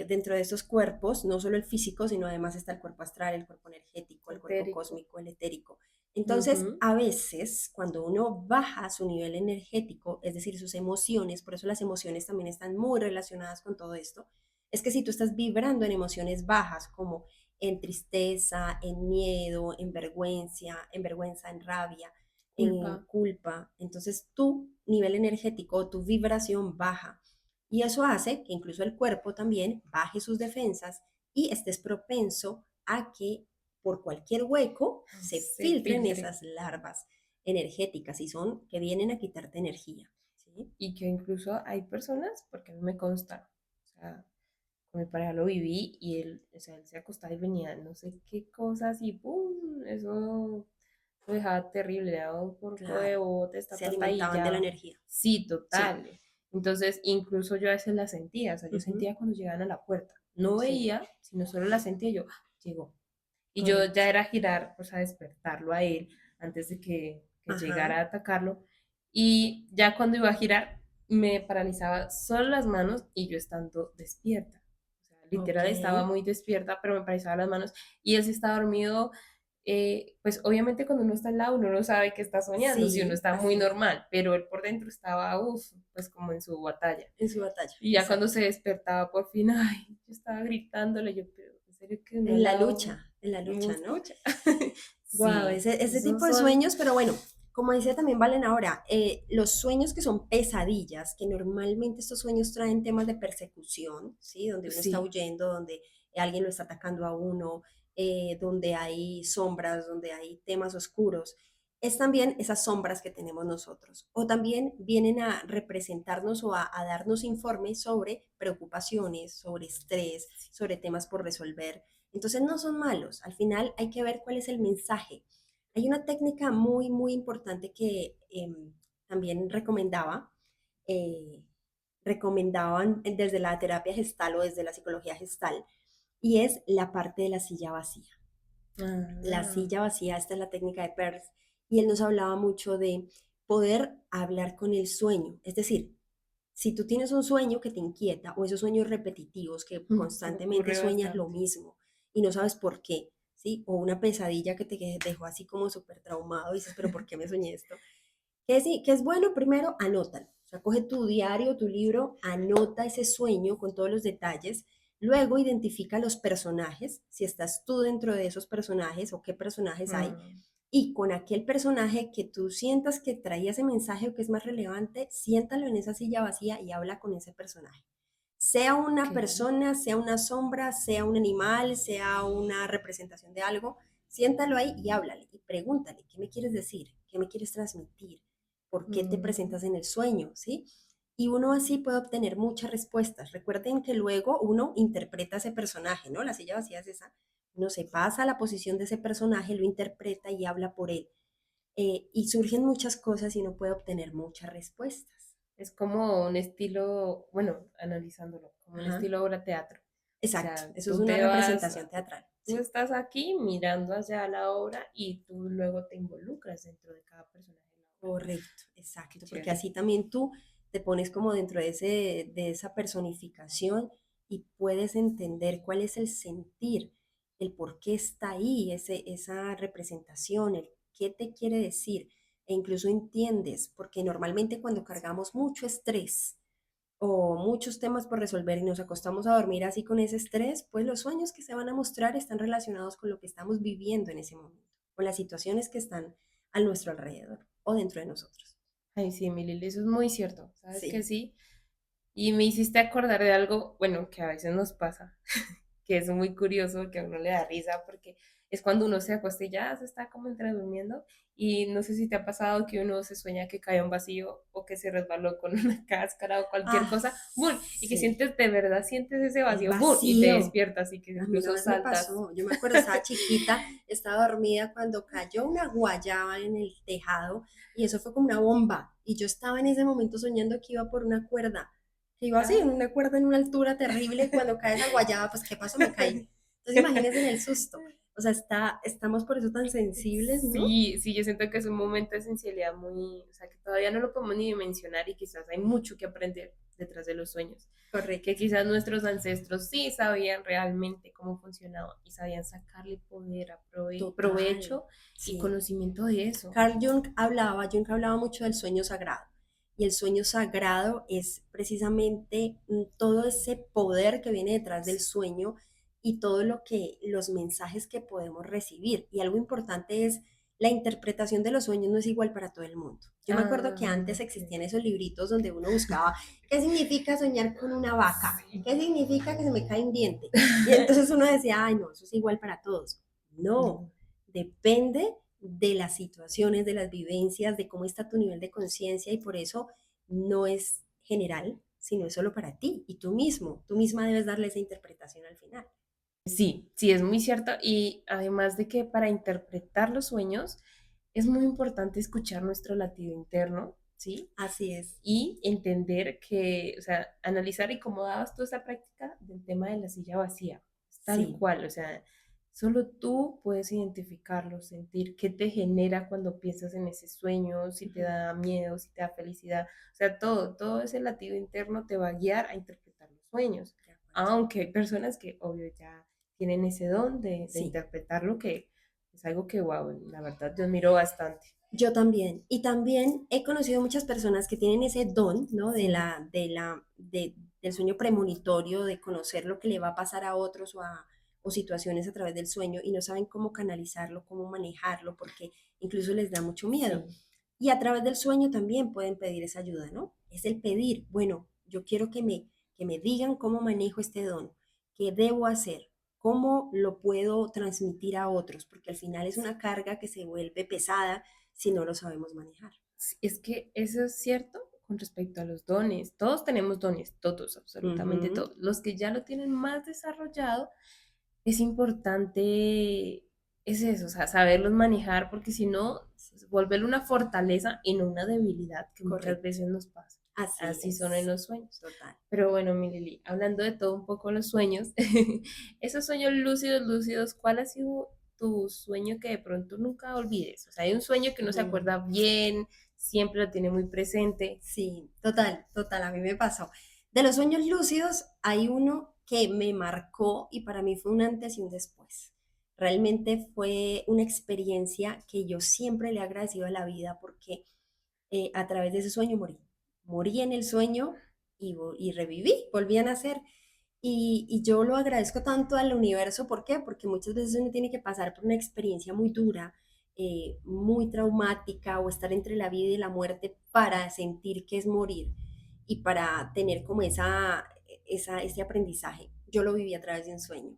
Speaker 1: Dentro de estos cuerpos, no solo el físico, sino además está el cuerpo astral, el cuerpo energético, el cuerpo
Speaker 2: etérico.
Speaker 1: cósmico, el etérico. Entonces,
Speaker 2: Ujú.
Speaker 1: a veces, cuando uno baja su nivel energético, es decir, sus emociones, por eso las emociones también están muy relacionadas con todo esto, es que si tú estás vibrando en emociones bajas, como en tristeza, en miedo, en vergüenza, en rabia, en
Speaker 2: Culpa.
Speaker 1: culpa, entonces tu nivel energético, tu vibración baja. Y eso hace que incluso el cuerpo también baje sus defensas y estés propenso a que por cualquier hueco se
Speaker 2: Se
Speaker 1: filtren
Speaker 2: filtre.
Speaker 1: esas larvas energéticas y son que vienen a quitarte energía. ¿Sí?
Speaker 2: Y que incluso hay personas, porque a mí me consta, o sea, con mi pareja lo viví y él, o sea, él se acostaba y venía no sé qué cosas y ¡pum! Eso lo dejaba terrible, le daba un porco de
Speaker 1: Claro,
Speaker 2: botes, ta,
Speaker 1: se
Speaker 2: ta, ta, y
Speaker 1: alimentaban de la
Speaker 2: ya,
Speaker 1: energía.
Speaker 2: sí,
Speaker 1: Sí.
Speaker 2: total. Entonces, incluso yo a veces la sentía, o sea, yo
Speaker 1: Ujú.
Speaker 2: sentía cuando llegaban a la puerta. No
Speaker 1: Sí,
Speaker 2: veía, sino solo la sentía y yo, ¡ah! Llegó. Y yo
Speaker 1: correcto.
Speaker 2: ya era girar, o sea, despertarlo a él antes de que llegara
Speaker 1: Ajá.
Speaker 2: a atacarlo. Y ya cuando iba a girar, me paralizaba solo las manos y yo estando despierta. O sea,
Speaker 1: Ok.
Speaker 2: literal estaba muy despierta, pero me paralizaba las manos. Y él sí estaba dormido. Pues obviamente cuando uno está al lado, uno no sabe que está soñando, si uno
Speaker 1: Sí,
Speaker 2: está muy
Speaker 1: así es.
Speaker 2: normal, pero él por dentro estaba, uff, pues como en su batalla.
Speaker 1: En su batalla,
Speaker 2: Y ya cuando
Speaker 1: exacto.
Speaker 2: se despertaba por fin, ay, yo estaba gritándole, yo, pero en serio que uno al lado
Speaker 1: En la
Speaker 2: no
Speaker 1: lucha, ¿no?
Speaker 2: escucha.
Speaker 1: Wow,
Speaker 2: Sí,
Speaker 1: ese tipo
Speaker 2: esos
Speaker 1: de
Speaker 2: son,
Speaker 1: sueños, pero bueno, como dice también Valen ahora, los sueños que son pesadillas, que normalmente estos sueños traen temas de persecución, ¿sí? Donde uno está
Speaker 2: sí,
Speaker 1: huyendo, donde alguien lo está atacando a uno, donde hay sombras, donde hay temas oscuros, es también esas sombras que tenemos nosotros. O también vienen a representarnos o a darnos informes sobre preocupaciones, sobre estrés, sobre temas por resolver. Entonces no son malos, al final hay que ver cuál es el mensaje. Hay una técnica muy, muy importante que también eh, recomendaban desde la terapia gestal o desde la psicología gestal, y es la parte de la silla vacía. La
Speaker 2: ah,
Speaker 1: silla vacía, esta es la técnica de Peirce, y él nos hablaba mucho de poder hablar con el sueño, es decir, si tú tienes un sueño que te inquieta o esos sueños repetitivos que constantemente
Speaker 2: ocurre
Speaker 1: sueñas lo
Speaker 2: bastante.
Speaker 1: mismo y no sabes por qué, ¿sí? O una pesadilla que te dejó así como súper traumado y dices, pero ¿por qué me soñé esto? Que es bueno, primero, anótalo. O sea, coge tu diario, tu libro, anota ese sueño con todos los detalles. Luego identifica los personajes, si estás tú dentro de esos personajes o qué personajes hay.
Speaker 2: Mm,
Speaker 1: Y con aquel personaje que tú sientas que traía ese mensaje o que es más relevante, siéntalo en esa silla vacía y habla con ese personaje. Sea
Speaker 2: ok.
Speaker 1: una persona, sea una sombra, sea un animal, sea una representación de algo, siéntalo ahí y háblale y pregúntale, ¿qué me quieres decir? ¿Qué me quieres transmitir? ¿Por qué te
Speaker 2: Mm,
Speaker 1: presentas en el sueño? ¿Sí? Y uno así puede obtener muchas respuestas. Recuerden que luego uno interpreta ese personaje, ¿no? La silla vacía es esa. Uno se pasa a la posición de ese personaje, lo interpreta y habla por él. Y surgen muchas cosas y uno puede obtener muchas respuestas.
Speaker 2: Es como un estilo, bueno, analizándolo, como un
Speaker 1: Ajá.
Speaker 2: estilo obra teatro. O
Speaker 1: Exacto,
Speaker 2: sea,
Speaker 1: eso es una representación teatral.
Speaker 2: tú
Speaker 1: Sí,
Speaker 2: estás aquí mirando hacia la obra y tú luego te involucras dentro de cada personaje de la obra.
Speaker 1: correcto,
Speaker 2: Qué
Speaker 1: exacto, porque
Speaker 2: chévere.
Speaker 1: así también tú te pones como dentro de esa personificación y puedes entender cuál es el sentir, el por qué está ahí, esa representación, el qué te quiere decir, e incluso entiendes, porque normalmente cuando cargamos mucho estrés o muchos temas por resolver y nos acostamos a dormir así con ese estrés, pues los sueños que se van a mostrar están relacionados con lo que estamos viviendo en ese momento, con las situaciones que están a nuestro alrededor o dentro de nosotros.
Speaker 2: Ay, sí, mi Lili, eso es muy cierto. ¿Sabes que
Speaker 1: Sí.
Speaker 2: sí? Y me hiciste acordar de algo, bueno, que a veces nos pasa, que es muy curioso, que a uno le da risa, porque es cuando uno se acuesta y ya se está como entre durmiendo, y no sé si te ha pasado que uno se sueña que cae a un vacío o que se resbaló con una cáscara o cualquier
Speaker 1: Ah,
Speaker 2: cosa, ¡bum! Y que
Speaker 1: sí,
Speaker 2: sientes, de verdad sientes ese
Speaker 1: el
Speaker 2: vacío, ¡bum! Y te
Speaker 1: vacío.
Speaker 2: despiertas y que
Speaker 1: A mí una
Speaker 2: incluso
Speaker 1: vez me
Speaker 2: saltas.
Speaker 1: pasó, yo me acuerdo, estaba chiquita, estaba dormida cuando cayó una guayaba en el tejado y eso fue como una bomba. Y yo estaba en ese momento soñando que iba por una cuerda, que iba así, en
Speaker 2: Ah.
Speaker 1: una cuerda en una altura terrible y cuando cae esa guayaba, pues ¿qué pasó? Me caí. Entonces imagínense en el susto. O sea, estamos por eso tan sensibles, ¿no?
Speaker 2: Sí, sí, yo siento que es un momento de sensibilidad muy, o sea, que todavía no lo podemos ni dimensionar y quizás hay mucho que aprender detrás de los sueños, que
Speaker 1: Correcto,
Speaker 2: quizás nuestros ancestros sí sabían realmente cómo funcionaba y sabían sacarle poder,
Speaker 1: total.
Speaker 2: provecho y
Speaker 1: Sí.
Speaker 2: conocimiento de eso.
Speaker 1: Jung hablaba mucho del sueño sagrado. Y el sueño sagrado es precisamente todo ese poder que viene detrás del sueño y todo lo que, los mensajes que podemos recibir. Y algo importante es la interpretación de los sueños no es igual para todo el mundo. Yo me acuerdo que
Speaker 2: Ah,
Speaker 1: antes
Speaker 2: ok.
Speaker 1: existían esos libritos donde uno buscaba qué significa soñar con una vaca,
Speaker 2: Sí.
Speaker 1: qué significa que se me cae un diente. Y entonces uno decía, ay, no, eso es igual para todos. No,
Speaker 2: No.
Speaker 1: depende de las situaciones, de las vivencias, de cómo está tu nivel de conciencia y por eso no es general, sino es solo para ti y tú misma debes darle esa interpretación al final.
Speaker 2: Sí, sí, es muy cierto. Y además de que para interpretar los sueños es muy importante escuchar nuestro latido interno, ¿sí?
Speaker 1: Así es.
Speaker 2: Y entender que, o sea, analizar y cómo dabas tú esa práctica del tema de la silla vacía, es tal
Speaker 1: Sí.
Speaker 2: cual, o sea, solo tú puedes identificarlo, sentir qué te genera cuando piensas en ese sueño, si te
Speaker 1: Ujú.
Speaker 2: da miedo, si te da felicidad, o sea, todo ese latido interno te va a guiar a interpretar los sueños,
Speaker 1: De acuerdo.
Speaker 2: aunque hay personas que, obvio, ya tienen ese don de
Speaker 1: Sí.
Speaker 2: interpretarlo, que es algo que, wow, la verdad, yo admiro bastante.
Speaker 1: Yo también. Y también he conocido muchas personas que tienen ese don, ¿no?
Speaker 2: Sí.
Speaker 1: Del sueño premonitorio, de conocer lo que le va a pasar a otros o situaciones a través del sueño y no saben cómo canalizarlo, cómo manejarlo, porque incluso les da mucho miedo.
Speaker 2: Sí.
Speaker 1: Y a través del sueño también pueden pedir esa ayuda, ¿no? Es el pedir, bueno, yo quiero que me digan cómo manejo este don, qué debo hacer, cómo lo puedo transmitir a otros, porque al final es una carga que se vuelve pesada si no lo sabemos manejar.
Speaker 2: Sí, es que eso es cierto con respecto a los dones. Todos tenemos dones, todos, absolutamente
Speaker 1: Ujú.
Speaker 2: todos. Los que ya lo tienen más desarrollado, es importante, es eso, o sea, saberlos manejar, porque si no, volverlo una fortaleza y no una debilidad que muchas
Speaker 1: Correcto.
Speaker 2: veces nos pasa.
Speaker 1: Así
Speaker 2: Así son en
Speaker 1: es.
Speaker 2: los sueños.
Speaker 1: Total.
Speaker 2: Pero bueno, mi Lili, hablando de todo un poco los sueños, esos sueños lúcidos, lúcidos, ¿cuál ha sido tu sueño que de pronto nunca olvides? O sea, hay un sueño que uno se
Speaker 1: Ujú.
Speaker 2: acuerda bien, siempre lo tiene muy presente.
Speaker 1: Sí, total, total, a mí me pasó. De los sueños lúcidos hay uno que me marcó y para mí fue un antes y un después. Realmente fue una experiencia que yo siempre le he agradecido a la vida porque a través de ese sueño morí. Morí en el sueño y reviví, volví a nacer. Y yo lo agradezco tanto al universo, ¿por qué? Porque muchas veces uno tiene que pasar por una experiencia muy dura, muy traumática o estar entre la vida y la muerte para sentir que es morir y para tener como ese aprendizaje. Yo lo viví a través de un sueño.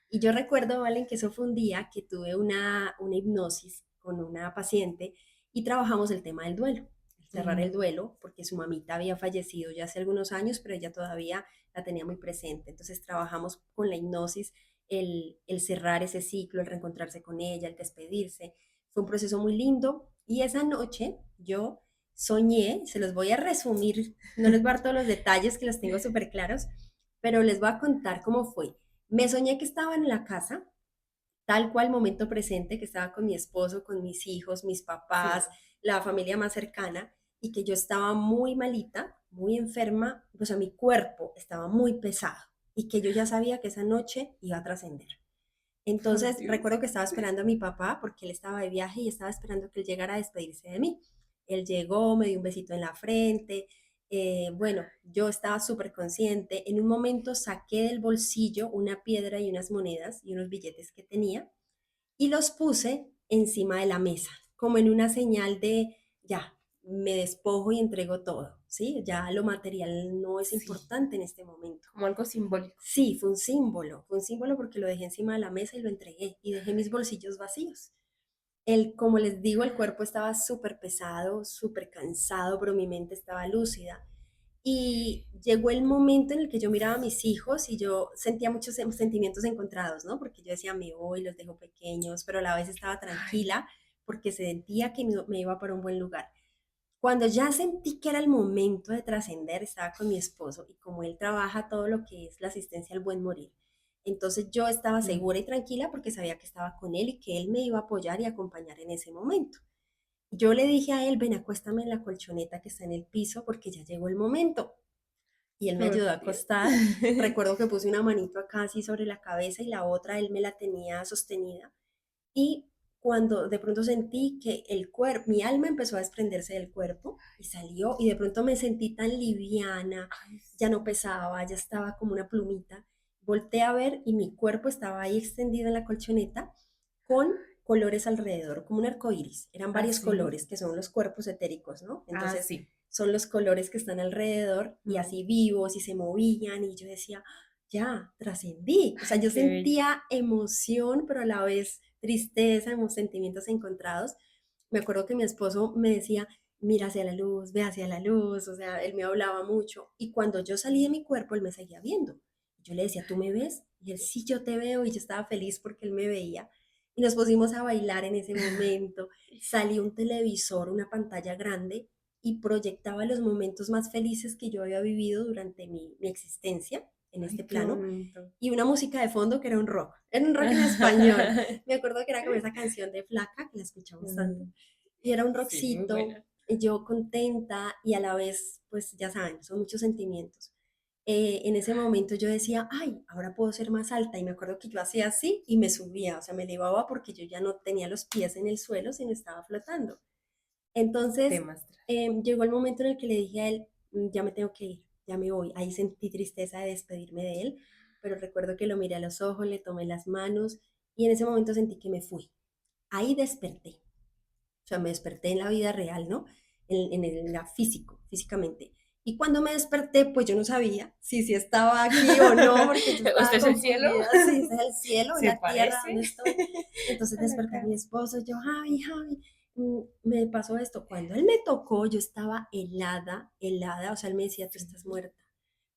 Speaker 1: Y yo recuerdo, Valen, que eso fue un día que tuve una hipnosis con una paciente y trabajamos el tema del duelo, el cerrar
Speaker 2: Mm.
Speaker 1: el duelo, porque su mamita había fallecido ya hace algunos años, pero ella todavía la tenía muy presente. Entonces trabajamos con la hipnosis el cerrar ese ciclo, el reencontrarse con ella, el despedirse. Fue un proceso muy lindo y esa noche yo soñé, se los voy a resumir, no les voy a dar todos los detalles que los tengo súper claros, pero les voy a contar cómo fue. Me soñé que estaba en la casa, tal cual momento presente, que estaba con mi esposo, con mis hijos, mis papás,
Speaker 2: Sí.
Speaker 1: la familia más cercana, y que yo estaba muy malita, muy enferma, o sea, mi cuerpo estaba muy pesado y que yo ya sabía que esa noche iba a trascender.
Speaker 2: Por
Speaker 1: Entonces
Speaker 2: Dios.
Speaker 1: recuerdo que estaba esperando a mi papá porque él estaba de viaje y estaba esperando que él llegara a despedirse de mí. Él llegó, me dio un besito en la frente. Bueno, yo estaba súper consciente. En un momento saqué del bolsillo una piedra y unas monedas y unos billetes que tenía y los puse encima de la mesa, como en una señal de ya, me despojo y entrego todo, ¿sí? Ya lo material no es
Speaker 2: Sí,
Speaker 1: importante en este momento.
Speaker 2: como algo simbólico.
Speaker 1: Sí, fue un símbolo porque lo dejé encima de la mesa y lo entregué y dejé mis bolsillos vacíos. Como les digo, el cuerpo estaba súper pesado, súper cansado, pero mi mente estaba lúcida. Y llegó el momento en el que yo miraba a mis hijos y yo sentía muchos sentimientos encontrados, ¿no? Porque yo decía, me voy, los dejo pequeños, pero a la vez estaba
Speaker 2: Ay,
Speaker 1: tranquila porque sentía que me iba para un buen lugar. Cuando ya sentí que era el momento de trascender, estaba con mi esposo y como él trabaja todo lo que es la asistencia al buen morir, entonces yo estaba
Speaker 2: mm,
Speaker 1: segura y tranquila porque sabía que estaba con él y que él me iba a apoyar y acompañar en ese momento. Yo le dije a él, ven, acuéstame en la colchoneta que está en el piso porque ya llegó el momento. Y él me
Speaker 2: por
Speaker 1: ayudó a
Speaker 2: Dios.
Speaker 1: acostar. Recuerdo que puse una manito acá así sobre la cabeza y la otra él me la tenía sostenida. Y cuando de pronto sentí que el cuerpo, mi alma empezó a desprenderse del cuerpo y salió y de pronto me sentí tan liviana,
Speaker 2: Ay,
Speaker 1: ya no pesaba, ya estaba como una plumita. Volteé a ver y mi cuerpo estaba ahí extendido en la colchoneta con colores alrededor, como un arco iris. Eran varios
Speaker 2: así.
Speaker 1: colores que son los cuerpos etéricos, ¿no?
Speaker 2: Ah,
Speaker 1: Entonces
Speaker 2: sí.
Speaker 1: son los colores que están alrededor y
Speaker 2: Mm.
Speaker 1: así vivos y se movían y yo decía, ya, trascendí. O sea,
Speaker 2: Ay,
Speaker 1: yo
Speaker 2: qué bello.
Speaker 1: sentía emoción, pero a la vez tristeza, sentimientos encontrados. Me acuerdo que mi esposo me decía, mira hacia la luz, ve hacia la luz, o sea, él me hablaba mucho. Y cuando yo salí de mi cuerpo, él me seguía viendo. Yo le decía, ¿tú me ves? Y él, sí, yo te veo. Y yo estaba feliz porque él me veía. Y nos pusimos a bailar en ese momento. Salió un televisor, una pantalla grande, y proyectaba los momentos más felices que yo había vivido durante mi existencia en este
Speaker 2: Ay, qué
Speaker 1: plano
Speaker 2: bonito.
Speaker 1: y una música de fondo que era un rock en español. Me acuerdo que era como esa canción de Flaca, que la escuchamos tanto,
Speaker 2: Mm,
Speaker 1: y era un
Speaker 2: sí, muy
Speaker 1: rockcito,
Speaker 2: buena.
Speaker 1: y yo contenta y a la vez, pues ya saben, son muchos sentimientos. En ese momento yo decía, ay, ahora puedo ser más alta, y me acuerdo que yo hacía así y me subía, o sea, me elevaba porque yo ya no tenía los pies en el suelo, sino estaba flotando. Entonces,
Speaker 2: Temas.
Speaker 1: llegó el momento en el que le dije a él, ya me tengo que ir, ya me voy. Ahí sentí tristeza de despedirme de él, pero recuerdo que lo miré a los ojos, le tomé las manos y en ese momento sentí que me fui. Ahí desperté, o sea, me desperté en la vida real, ¿no? La físicamente. Y cuando me desperté, pues yo no sabía si estaba aquí o no, porque yo
Speaker 2: ¿Usted
Speaker 1: estaba
Speaker 2: es el cielo?
Speaker 1: confundida, si es el cielo,
Speaker 2: ¿Se
Speaker 1: la tierra,
Speaker 2: parece
Speaker 1: ¿dónde estoy? Entonces
Speaker 2: a la
Speaker 1: desperté a mi
Speaker 2: cara?
Speaker 1: esposo, yo, Javi, Javi, me pasó esto. Cuando él me tocó, yo estaba helada, o sea, él me decía, tú
Speaker 2: Sí.
Speaker 1: estás muerta,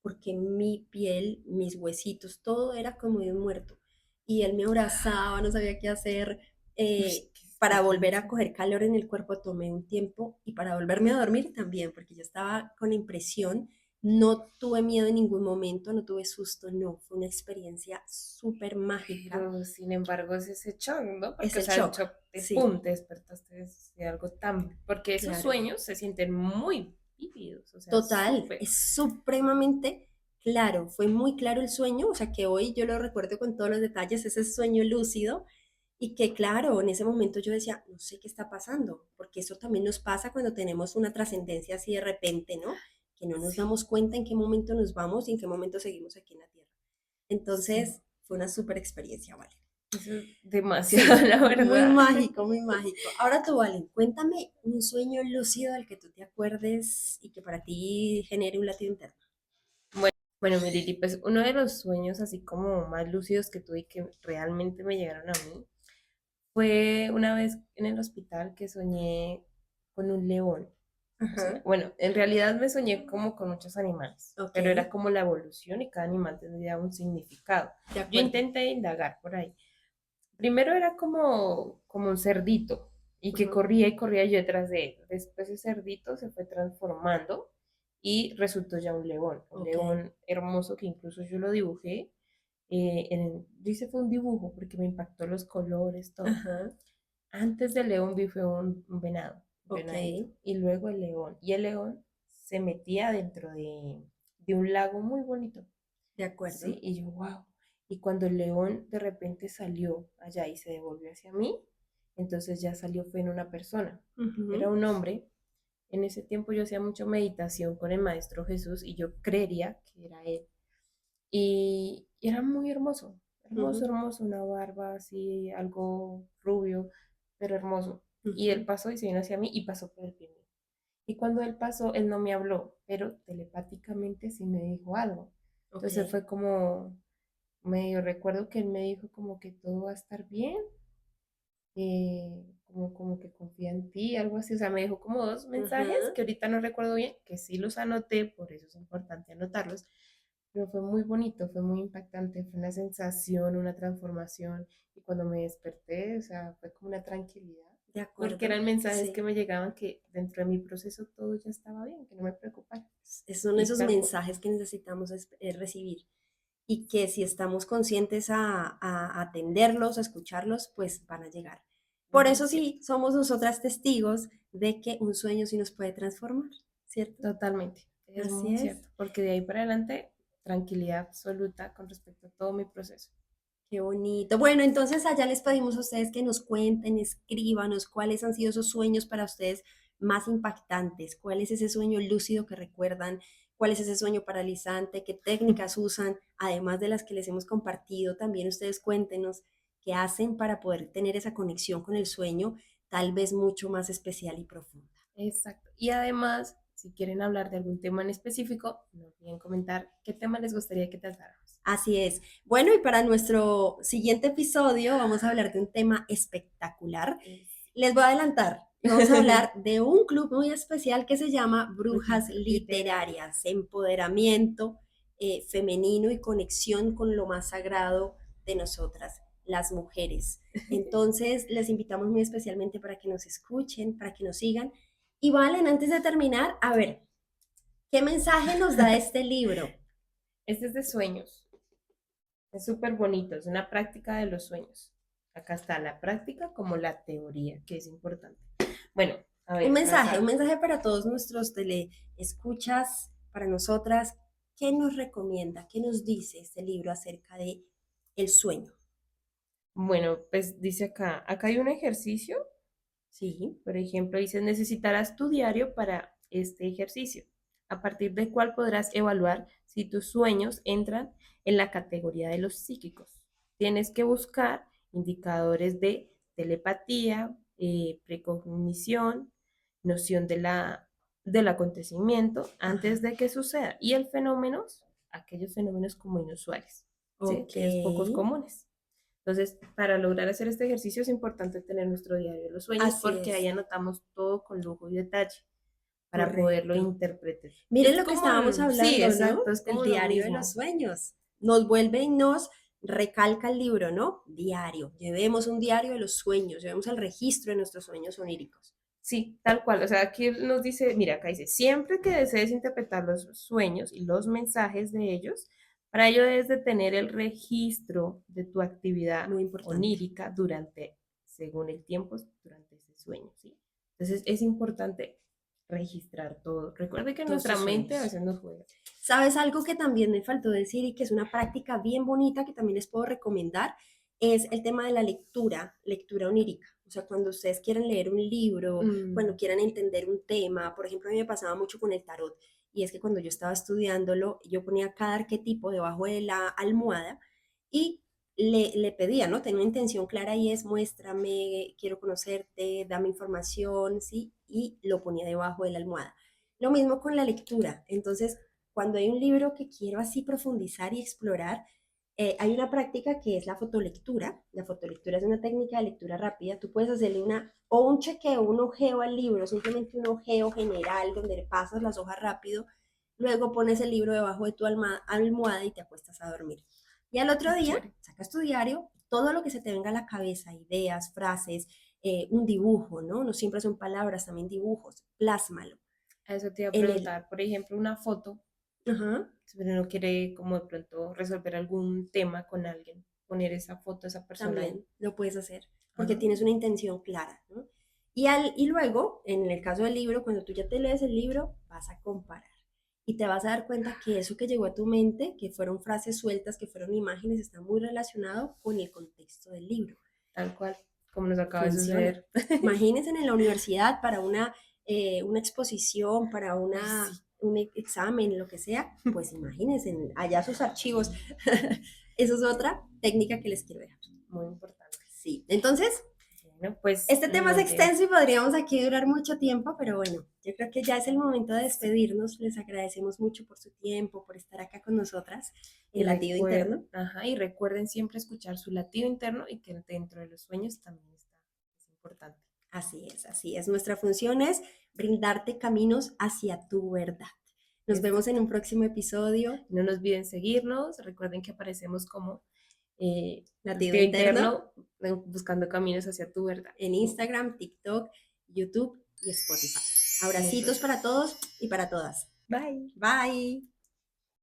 Speaker 1: porque mi piel, mis huesitos, todo era como de un muerto. Y él me abrazaba, no sabía qué hacer.
Speaker 2: Uy,
Speaker 1: Eh,
Speaker 2: qué
Speaker 1: para volver a
Speaker 2: sensación.
Speaker 1: coger calor en el cuerpo tomé un tiempo y para volverme a dormir también, porque yo estaba con impresión, no tuve miedo en ningún momento, no tuve susto, no, fue una experiencia súper mágica.
Speaker 2: Pero sin embargo es ese shock, ¿no?
Speaker 1: Es
Speaker 2: Porque, o
Speaker 1: el
Speaker 2: sea, el
Speaker 1: shock,
Speaker 2: shock de
Speaker 1: sí,
Speaker 2: pum, te despertaste de algo tan. Porque esos
Speaker 1: claro.
Speaker 2: sueños se sienten muy vívidos, o sea,
Speaker 1: Total,
Speaker 2: súper.
Speaker 1: es supremamente claro, fue muy claro el sueño, o sea que hoy yo lo recuerdo con todos los detalles, ese sueño lúcido y que claro, en ese momento yo decía, no sé qué está pasando, porque eso también nos pasa cuando tenemos una trascendencia así de repente, ¿no? Que no nos
Speaker 2: Sí,
Speaker 1: damos cuenta en qué momento nos vamos y en qué momento seguimos aquí en la Tierra.
Speaker 2: sí.
Speaker 1: Entonces, fue una súper experiencia, Vale.
Speaker 2: Eso es demasiado,
Speaker 1: Sí,
Speaker 2: la
Speaker 1: muy
Speaker 2: verdad.
Speaker 1: mágico, muy mágico. Ahora tú, Valen, cuéntame un sueño lúcido del que tú te acuerdes y que para ti genere un latido interno.
Speaker 2: Bueno, mi Lili, pues uno de los sueños así como más lúcidos que tuve y que realmente me llegaron a mí fue una vez en el hospital que soñé con un león.
Speaker 1: Ajá,
Speaker 2: Bueno, en realidad me soñé como con muchos animales,
Speaker 1: ok,
Speaker 2: pero era como la evolución y cada animal tendría un significado.
Speaker 1: de
Speaker 2: Yo
Speaker 1: acuerdo.
Speaker 2: intenté indagar por ahí. Primero era como un cerdito y que
Speaker 1: Ujú,
Speaker 2: corría y corría yo detrás de él. Después ese cerdito se fue transformando y resultó ya un
Speaker 1: ok,
Speaker 2: león hermoso que incluso yo lo dibujé. Yo hice fue un dibujo porque me impactó los colores, todo.
Speaker 1: ajá,
Speaker 2: Antes del león vi fue un venado, un
Speaker 1: ok,
Speaker 2: venadito, y luego el león. Y el león se metía dentro de un lago muy bonito,
Speaker 1: de acuerdo.
Speaker 2: ¿sí? Y yo, wow. Y cuando el león de repente salió allá y se devolvió hacia mí, entonces ya salió fue en una persona. Era
Speaker 1: Ujú,
Speaker 2: un hombre. En ese tiempo yo hacía mucha meditación con el Maestro Jesús y yo creería que era él. Y era muy hermoso, hermoso,
Speaker 1: ujú,
Speaker 2: hermoso, una barba así, algo rubio, pero hermoso. Y él
Speaker 1: ujú,
Speaker 2: pasó y se vino hacia mí y pasó por el pie mío. Y cuando él pasó, él no me habló, pero telepáticamente sí me dijo algo.
Speaker 1: ok,
Speaker 2: Entonces fue como, medio recuerdo que él me dijo como que todo va a estar bien, como que confía en ti, algo así. O sea, me dejó como dos mensajes
Speaker 1: ajá.
Speaker 2: que ahorita no recuerdo bien, que sí los anoté, por eso es importante anotarlos, pero fue muy bonito, fue muy impactante, fue una sensación, una transformación. Y cuando me desperté, o sea, fue como una tranquilidad,
Speaker 1: De
Speaker 2: porque
Speaker 1: acuerdo,
Speaker 2: eran mensajes que
Speaker 1: sí.
Speaker 2: me llegaban que dentro de mi proceso todo ya estaba bien, que no me preocupara.
Speaker 1: Son
Speaker 2: Y
Speaker 1: esos
Speaker 2: tal cual.
Speaker 1: mensajes que necesitamos recibir y que si estamos conscientes a atenderlos, a escucharlos, pues van a llegar. Por
Speaker 2: Ujú,
Speaker 1: eso
Speaker 2: cierto,
Speaker 1: sí, somos nosotras testigos de que un sueño sí nos puede transformar, ¿cierto?
Speaker 2: totalmente. Es
Speaker 1: Así
Speaker 2: muy
Speaker 1: es.
Speaker 2: cierto, porque de ahí para adelante, tranquilidad absoluta con respecto a todo mi proceso.
Speaker 1: Qué bonito. Bueno, entonces allá les pedimos a ustedes que nos cuenten, escríbanos cuáles han sido esos sueños para ustedes más impactantes, cuál es ese sueño lúcido que recuerdan, cuál es ese sueño paralizante, qué técnicas usan, además de las que les hemos compartido, también ustedes cuéntenos qué hacen para poder tener esa conexión con el sueño, tal vez mucho más especial y profunda.
Speaker 2: Exacto. Y además, si quieren hablar de algún tema en específico, no olviden comentar qué tema les gustaría que tratáramos.
Speaker 1: Así es. Bueno, y para nuestro siguiente episodio vamos a hablar de un tema espectacular.
Speaker 2: Es
Speaker 1: Les voy a adelantar y vamos a hablar de un club muy especial que se llama Brujas
Speaker 2: Brujitas literarias.
Speaker 1: Literarias, empoderamiento femenino y conexión con lo más sagrado de nosotras, las mujeres. Entonces, les invitamos muy especialmente para que nos escuchen, para que nos sigan. Y Valen, antes de terminar, a ver, ¿qué mensaje nos da este libro?
Speaker 2: Este es de sueños. Es súper bonito. Es una práctica de los sueños. Acá está la práctica como la teoría, que es importante. Bueno, a ver,
Speaker 1: Un
Speaker 2: Raza.
Speaker 1: mensaje para todos nuestros teleescuchas, para nosotras. ¿Qué nos recomienda? ¿Qué nos dice este libro acerca de el sueño?
Speaker 2: Bueno, pues dice acá hay un ejercicio.
Speaker 1: Sí,
Speaker 2: Por ejemplo, dice, necesitarás tu diario para este ejercicio, a partir del cual podrás evaluar si tus sueños entran en la categoría de los psíquicos. Tienes que buscar indicadores de telepatía, precognición, noción del acontecimiento
Speaker 1: ajá,
Speaker 2: antes de que suceda y el fenómeno, aquellos fenómenos como inusuales, ¿sí?
Speaker 1: ok,
Speaker 2: Que es pocos comunes. Entonces, para lograr hacer este ejercicio es importante tener nuestro diario de los sueños
Speaker 1: así
Speaker 2: porque ahí
Speaker 1: es,
Speaker 2: anotamos todo con lujo y detalle para poderlo
Speaker 1: correcto.
Speaker 2: interpretar.
Speaker 1: Miren
Speaker 2: Es
Speaker 1: lo que
Speaker 2: como
Speaker 1: estábamos
Speaker 2: sí,
Speaker 1: hablando,
Speaker 2: exacto,
Speaker 1: ¿no?
Speaker 2: es
Speaker 1: Del
Speaker 2: como lo
Speaker 1: diario de los
Speaker 2: mismo.
Speaker 1: sueños. Nos vuelve y nos recalca el libro, ¿no? Diario. Llevemos un diario de los sueños, llevemos el registro de nuestros sueños oníricos.
Speaker 2: Sí, tal cual. O sea, aquí nos dice, mira, acá dice, siempre que desees interpretar los sueños y los mensajes de ellos, para ello debes de tener el registro de tu actividad
Speaker 1: Muy importante.
Speaker 2: onírica durante, según el tiempo, durante ese sueño, ¿sí? Entonces es importante registrar todo. Recuerde que
Speaker 1: Todos
Speaker 2: nuestra
Speaker 1: sus
Speaker 2: mente a
Speaker 1: sueños.
Speaker 2: veces nos juega.
Speaker 1: ¿Sabes algo que también me faltó decir y que es una práctica bien bonita que también les puedo recomendar? Es el tema de la lectura, lectura onírica. O sea, cuando ustedes quieran leer un libro, cuando
Speaker 2: Mm,
Speaker 1: quieran entender un tema, por ejemplo, a mí me pasaba mucho con el tarot y es que cuando yo estaba estudiándolo, yo ponía cada arquetipo debajo de la almohada y le pedía, ¿no? Tenía una intención clara y es muéstrame, quiero conocerte, dame información, ¿sí? Y lo ponía debajo de la almohada. Lo mismo con la lectura. Entonces, cuando hay un libro que quiero así profundizar y explorar, Hay una práctica que es la fotolectura. La fotolectura es una técnica de lectura rápida. Tú puedes hacerle un chequeo, un ojeo al libro, simplemente un ojeo general donde le pasas las hojas rápido, luego pones el libro debajo de tu almohada y te acuestas a dormir. Y al otro
Speaker 2: Qué
Speaker 1: día
Speaker 2: chévere.
Speaker 1: sacas tu diario, todo lo que se te venga a la cabeza, ideas, frases, un dibujo, ¿no? No siempre son palabras, también dibujos, plásmalo.
Speaker 2: A eso te iba a
Speaker 1: En el,
Speaker 2: preguntar, por ejemplo, una foto,
Speaker 1: ajá,
Speaker 2: si uno quiere como de pronto resolver algún tema con alguien, poner esa foto, esa persona ahí.
Speaker 1: también lo puedes hacer, porque
Speaker 2: Ah,
Speaker 1: tienes una intención clara, ¿no? Y luego, en el caso del libro, cuando tú ya te lees el libro, vas a comparar. Y te vas a dar cuenta que eso que llegó a tu mente, que fueron frases sueltas, que fueron imágenes, está muy relacionado con el contexto del libro.
Speaker 2: tal cual, como nos acaba de
Speaker 1: Funciona.
Speaker 2: suceder.
Speaker 1: Imagínense en la universidad para una exposición, para
Speaker 2: Ay, sí,
Speaker 1: un examen, lo que sea, pues imagínense allá sus archivos. Eso es otra técnica que les quiero dejar.
Speaker 2: muy importante.
Speaker 1: Sí, entonces,
Speaker 2: Bueno, pues
Speaker 1: este tema es
Speaker 2: nos vemos.
Speaker 1: extenso y podríamos aquí durar mucho tiempo, pero bueno, yo creo que ya es el momento de despedirnos. Les agradecemos mucho por su tiempo, por estar acá con nosotras
Speaker 2: Y
Speaker 1: en Latido Interno.
Speaker 2: ajá, y recuerden siempre escuchar su latido interno y que dentro de los sueños también está, es importante.
Speaker 1: Así es, así es. Nuestra función es brindarte caminos hacia tu verdad. Nos vemos en
Speaker 2: Exacto.
Speaker 1: un próximo episodio.
Speaker 2: No nos olviden seguirnos, recuerden que aparecemos como
Speaker 1: Latido
Speaker 2: latido
Speaker 1: Interno
Speaker 2: interno, buscando caminos hacia tu verdad.
Speaker 1: en Instagram, TikTok, YouTube y Spotify. Abracitos
Speaker 2: Eso.
Speaker 1: para todos y para todas.
Speaker 2: Bye.
Speaker 1: Bye.